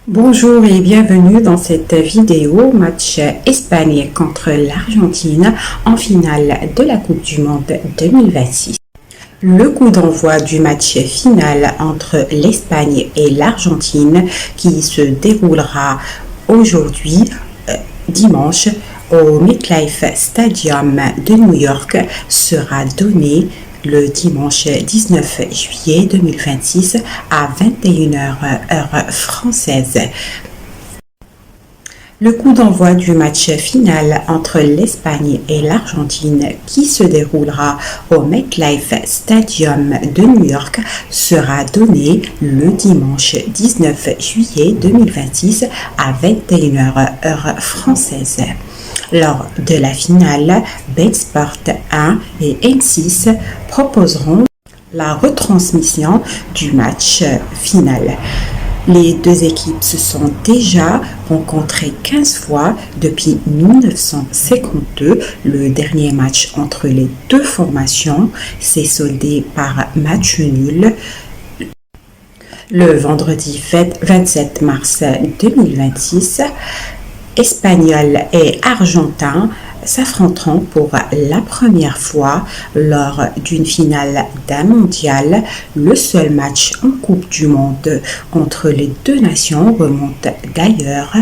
Bonjour et bienvenue dans cette vidéo match Espagne contre l'Argentine en finale de la Coupe du Monde 2026. Le coup d'envoi du match final entre l'Espagne et l'Argentine qui se déroulera aujourd'hui, dimanche, au MetLife Stadium de New York sera donné le dimanche 19 juillet 2026 à 21h heure française. Le coup d'envoi du match final entre l'Espagne et l'Argentine qui se déroulera au MetLife Stadium de New York sera donné le dimanche 19 juillet 2026 à 21h heure française. Lors de la finale, BeIN Sport 1 et M6 proposeront la retransmission du match final. Les deux équipes se sont déjà rencontrées 15 fois depuis 1952. Le dernier match entre les deux formations s'est soldé par match nul le vendredi 27 mars 2026. Espagnols et Argentins s'affronteront pour la première fois lors d'une finale d'un mondial. Le seul match en Coupe du Monde entre les deux nations remonte d'ailleurs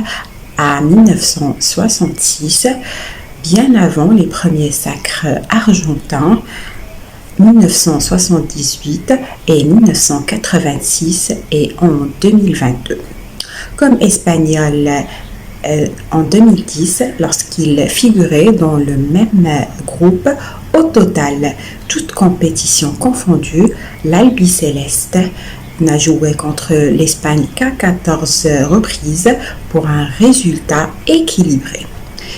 à 1966, bien avant les premiers sacres argentins, 1978 et 1986 et en 2022. Comme Espagnol en 2010 lorsqu'il figurait dans le même groupe. Au total, toutes compétitions confondues, l'Albiceleste n'a joué contre l'Espagne qu'à 14 reprises pour un résultat équilibré.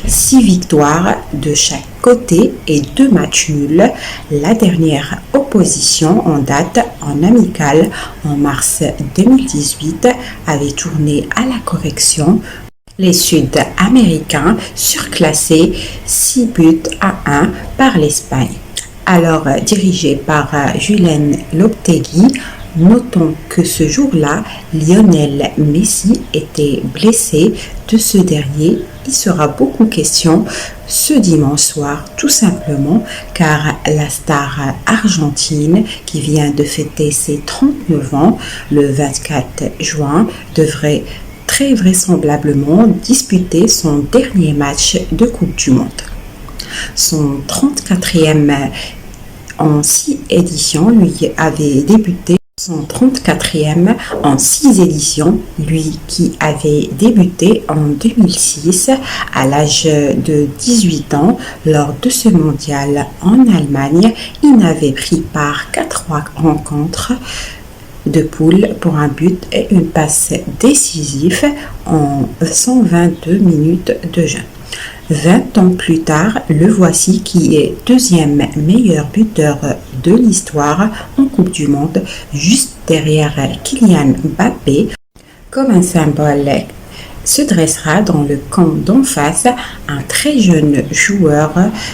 6 victoires de chaque côté et 2 matchs nuls. La dernière opposition en date en amical en mars 2018 avait tourné à la correction. Les Sud-Américains surclassés 6 buts à 1 par l'Espagne. Alors dirigé par Julen Lopetegui, notons que ce jour-là, Lionel Messi était blessé. De ce dernier, il sera beaucoup question ce dimanche soir, tout simplement car la star argentine qui vient de fêter ses 39 ans le 24 juin devrait très vraisemblablement disputer son dernier match de Coupe du Monde. Son 34e en 6 éditions lui avait débuté. Son 34e en 6 éditions, lui qui avait débuté en 2006 à l'âge de 18 ans lors de ce mondial en Allemagne, il n'avait pris part qu'à 3 rencontres de poule pour un but et une passe décisive en 122 minutes de jeu. 20 ans plus tard, le voici qui est deuxième meilleur buteur de l'histoire en Coupe du Monde, juste derrière Kylian Mbappé. Comme un symbole se dressera dans le camp d'en face un très jeune joueur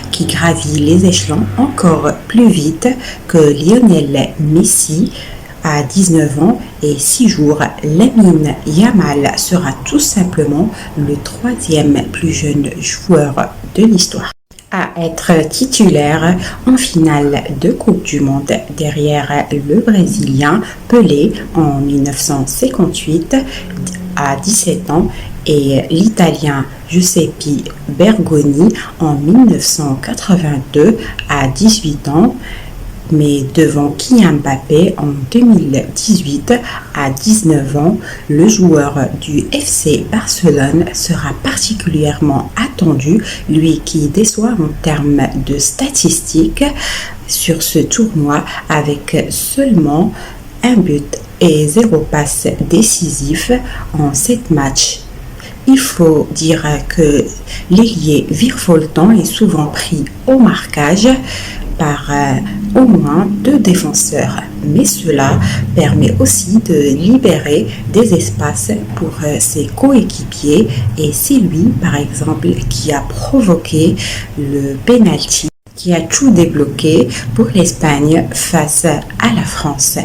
qui gravit les échelons encore plus vite que Lionel Messi. À 19 ans et 6 jours, Lamine Yamal sera tout simplement le 3e plus jeune joueur de l'histoire à être titulaire en finale de Coupe du Monde derrière le Brésilien Pelé en 1958 à 17 ans et l'Italien Giuseppe Bergoni en 1982 à 18 ans. Mais devant Kylian Mbappé en 2018 à 19 ans, le joueur du FC Barcelone sera particulièrement attendu, lui qui déçoit en termes de statistiques sur ce tournoi avec seulement 1 but et 0 passe décisif en 7 matchs. Il faut dire que l'ailier virevoltant est souvent pris au marquage par au moins 2 défenseurs, mais cela permet aussi de libérer des espaces pour ses coéquipiers et c'est lui par exemple qui a provoqué le penalty qui a tout débloqué pour l'Espagne face à la France.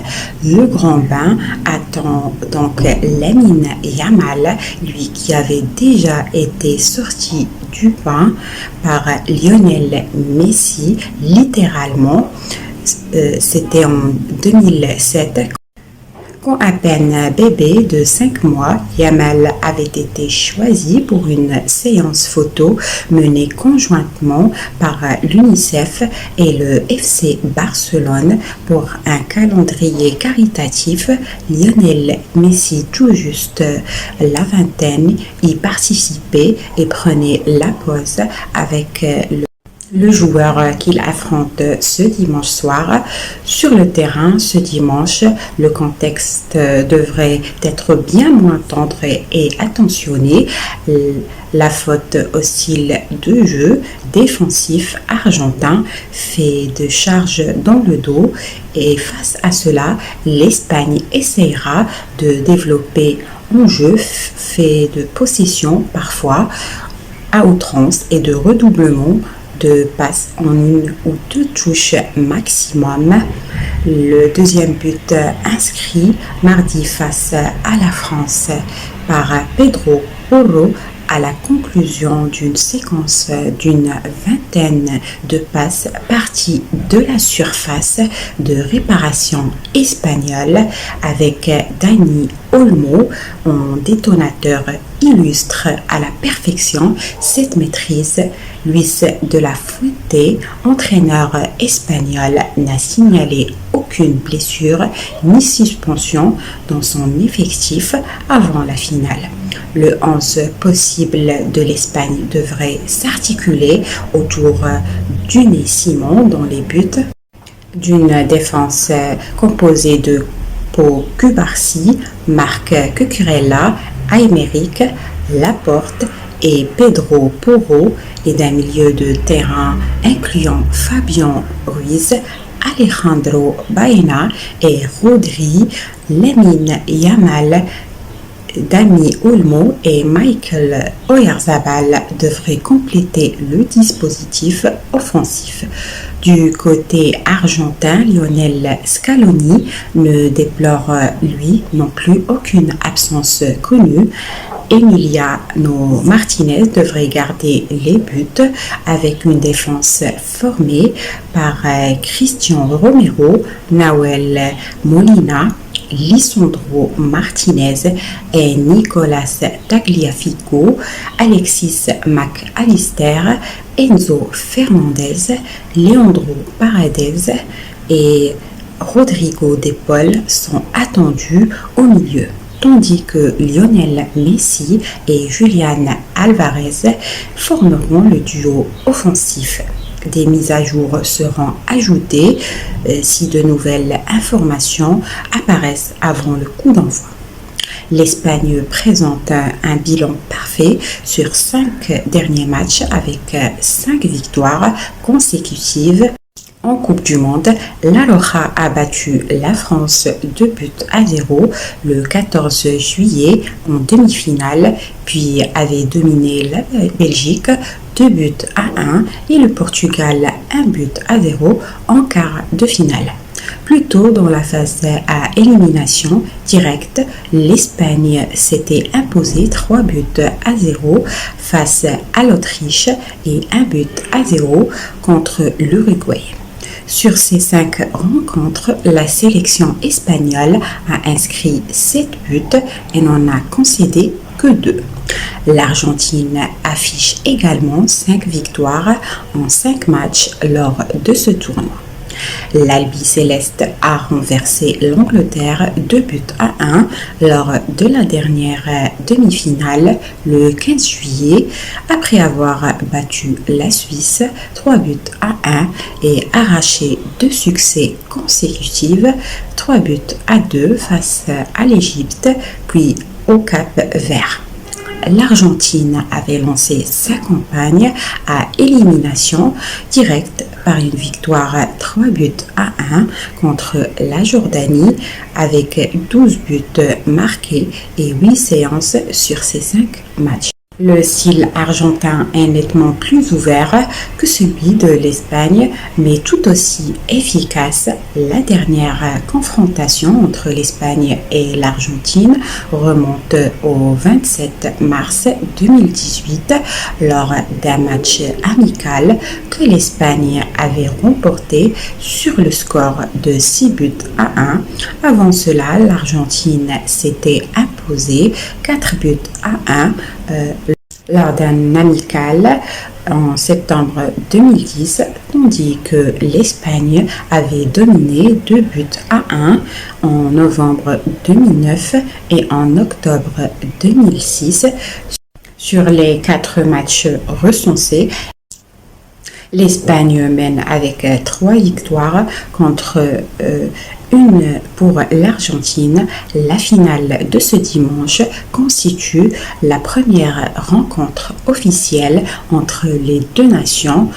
Le grand bain attend donc Lamine Yamal, lui qui avait déjà été sorti du bain par Lionel Messi, littéralement. C'était en 2007. Quand à peine bébé de 5 mois, Yamal avait été choisi pour une séance photo menée conjointement par l'UNICEF et le FC Barcelone pour un calendrier caritatif. Lionel Messi, tout juste la vingtaine, y participait et prenait la pose avec le joueur qu'il affronte ce dimanche soir. Sur le terrain, ce dimanche, le contexte devrait être bien moins tendre et attentionné. La faute au style de jeu défensif argentin fait de charges dans le dos et face à cela, l'Espagne essaiera de développer un jeu fait de possession parfois à outrance et de redoublement de passes en une ou deux touches maximum. Le deuxième but inscrit mardi face à la France par Pedro Porro à la conclusion d'une séquence d'une vingtaine de passes parties de la surface de réparation espagnole avec Dani Olmo en détonateur illustre à la perfection cette maîtrise. Luis de la Fuente, entraîneur espagnol, n'a signalé aucune blessure ni suspension dans son effectif avant la finale. Le 11 possible de l'Espagne devrait s'articuler autour d'Unai Simon dans les buts, d'une défense composée de Pau Cubarsí, Marc Cucurella, Aymeric Laporte et Pedro Porro, et d'un milieu de terrain incluant Fabián Ruiz, Alejandro Baena et Rodri, Lamine Yamal, Dani Olmo et Michael Oyarzabal devraient compléter le dispositif offensif. Du côté argentin, Lionel Scaloni ne déplore lui non plus aucune absence connue. Emiliano Martinez devrait garder les buts avec une défense formée par Cristian Romero, Nahuel Molina, Lisandro Martinez et Nicolas Tagliafico, Alexis Mac Allister, Enzo Fernandez, Leandro Paredes et Rodrigo de Paul sont attendus au milieu, tandis que Lionel Messi et Julián Álvarez formeront le duo offensif. Des mises à jour seront ajoutées si de nouvelles informations apparaissent avant le coup d'envoi. L'Espagne présente un bilan parfait sur 5 derniers matchs avec 5 victoires consécutives. En Coupe du Monde, la Roja a battu la France 2-0 le 14 juillet en demi-finale, puis avait dominé la Belgique 2-1 et le Portugal 1-0 en quart de finale. Plus tôt dans la phase à élimination directe, l'Espagne s'était imposée 3-0 face à l'Autriche et 1-0 contre l'Uruguay. Sur ces 5 rencontres, la sélection espagnole a inscrit 7 buts et n'en a concédé que 2. L'Argentine affiche également 5 victoires en 5 matchs lors de ce tournoi. L'Albi-Céleste a renversé l'Angleterre 2-1 lors de la dernière demi-finale le 15 juillet après avoir battu la Suisse 3-1 et arraché 2 succès consécutifs 3-2 face à l'Égypte puis au Cap-Vert. L'Argentine avait lancé sa campagne à élimination directe par une victoire 3-1 contre la Jordanie avec 12 buts marqués et 8 séances sur ces 5 matchs. Le style argentin est nettement plus ouvert que celui de l'Espagne, mais tout aussi efficace. La dernière confrontation entre l'Espagne et l'Argentine remonte au 27 mars 2018 lors d'un match amical que l'Espagne avait remporté sur le score de 6 buts à 1. Avant cela, l'Argentine s'était imposée 4 buts à 1 lors d'un amical en septembre 2010, tandis que l'Espagne avait dominé 2 buts à 1 en novembre 2009 et en octobre 2006. Sur les 4 matchs recensés, l'Espagne mène avec 3 victoires contre une pour l'Argentine. La finale de ce dimanche constitue la première rencontre officielle entre les deux nations.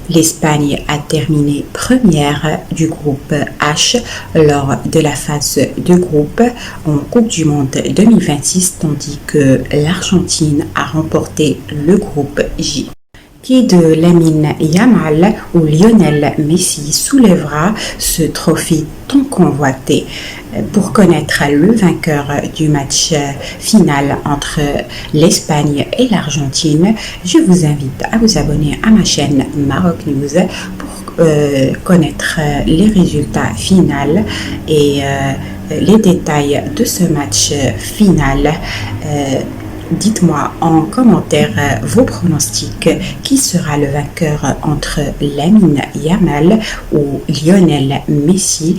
L'Espagne a terminé première du groupe H lors de la phase de groupe en Coupe du Monde 2026, tandis que l'Argentine a remporté le groupe J. Qui de Lamine Yamal ou Lionel Messi soulèvera ce trophée tant convoité? Pour connaître le vainqueur du match final entre l'Espagne et l'Argentine, je vous invite à vous abonner à ma chaîne Maroc News pour connaître les résultats finaux et les détails de ce match final. Dites-moi en commentaire vos pronostics. Qui sera le vainqueur entre Lamine Yamal ou Lionel Messi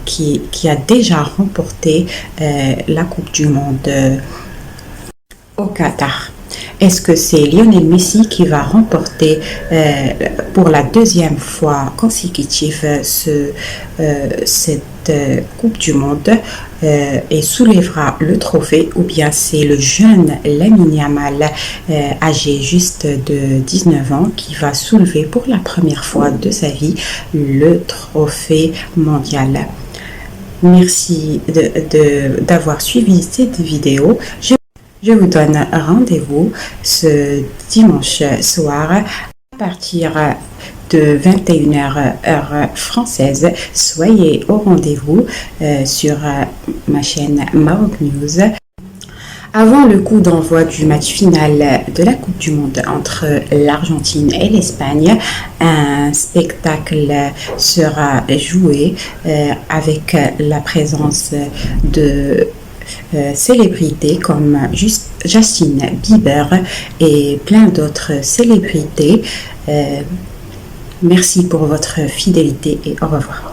qui a déjà remporté la Coupe du Monde au Qatar? Est-ce que c'est Lionel Messi qui va remporter pour la deuxième fois consécutive cette Coupe du Monde et soulèvera le trophée, ou bien c'est le jeune Lamine Yamal âgé juste de 19 ans qui va soulever pour la première fois de sa vie le trophée mondial? Merci d'avoir suivi cette vidéo. Je vous donne rendez-vous ce dimanche soir à partir de 21h heure française. Soyez au rendez-vous sur ma chaîne Maroc News. Avant le coup d'envoi du match final de la Coupe du Monde entre l'Argentine et l'Espagne, un spectacle sera joué avec la présence de célébrités comme Justin Bieber et plein d'autres célébrités. Merci pour votre fidélité et au revoir.